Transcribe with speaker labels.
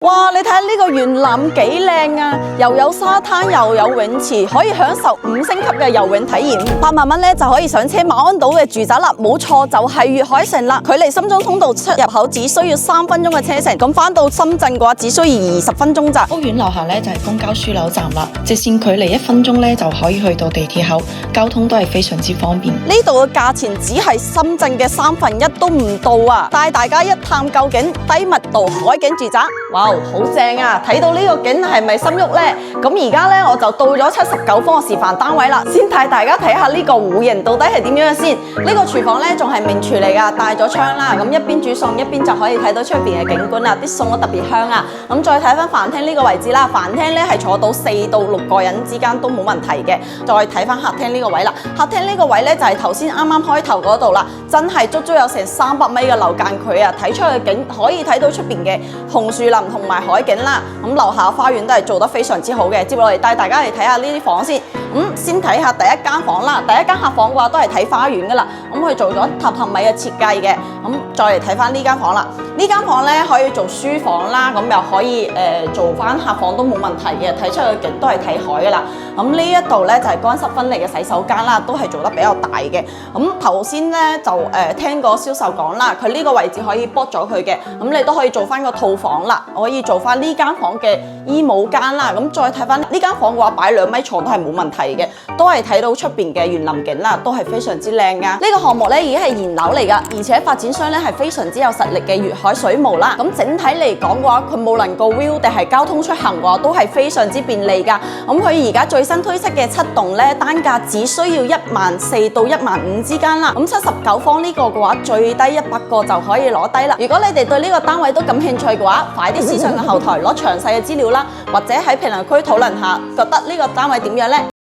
Speaker 1: 哇！你睇下呢個園林幾靚啊，又有沙灘又有泳池，可以享受5星級嘅游泳體驗。8萬蚊咧就可以上車馬鞍島嘅住宅啦，冇錯就係粵海城啦。距離深中通道出入口只需要3分鐘嘅車程，咁返到深圳嘅話只需要20分鐘咋。
Speaker 2: 屋苑樓下咧就係公交樞紐站啦，直線距離1分鐘咧就可以去到地鐵口，交通都係非常之方便。
Speaker 1: 呢度嘅價錢只係深圳嘅1/3都唔到啊！帶大家一探究竟低密度海景住宅，哇！好正啊！睇到呢個景係咪心喐呢？咁而家呢，我就到咗79方嘅示範單位啦，先帶大家睇下呢個戶型到底係點樣先。呢個廚房呢，仲係明廚嚟㗎，帶咗窗啦，咁一邊煮餸一邊就可以睇到出邊嘅景觀啦，啲餸都特別香啊！咁再睇翻飯廳呢個位置啦，飯廳呢係坐到4到6個人之間都冇問題嘅。再睇翻客廳呢個位啦，客廳呢個位呢，就係頭先啱啱開頭嗰度啦，真係足足有成300米嘅樓間距啊！睇出去嘅景可以睇到出邊嘅紅樹林同埋海景啦，咁樓下花園都係做得非常之好嘅。接落嚟帶大家嚟睇下呢啲房先。先睇下第一間房啦，第一間客房嘅話都係睇花園噶啦，咁佢做咗榻榻米嘅設計嘅。咁再嚟睇翻呢間房啦，呢間房咧可以做書房啦，咁又可以做翻客房都冇問題嘅，睇出去景都係睇海噶啦。咁呢一度咧就係乾濕分離嘅洗手間啦，都係做得比較大嘅。咁頭先咧就聽個銷售講啦，佢呢個位置可以剝咗佢嘅，咁你都可以做翻個套房啦，可以做翻呢間房嘅衣帽間啦。咁再睇翻呢間房嘅話，擺2米床都係冇問題嘅，都係睇到出邊嘅園林景啦，都係非常之靚噶。呢個項目咧已經係現樓嚟噶，而且發展商咧係非常之有實力嘅粵海水務啦。咁整體嚟講嘅話，佢無論個 view 定係交通出行嘅話，都係非常之便利噶。咁佢而家最新推出嘅7棟咧，單價只需要14000到15000之間啦。咁79方呢個嘅話，最低100個就可以攞低啦。如果你哋對呢個單位都感興趣嘅話，快啲私信個後台攞詳細嘅資料啦，或者喺評論區討論下，覺得呢個單位點樣呢？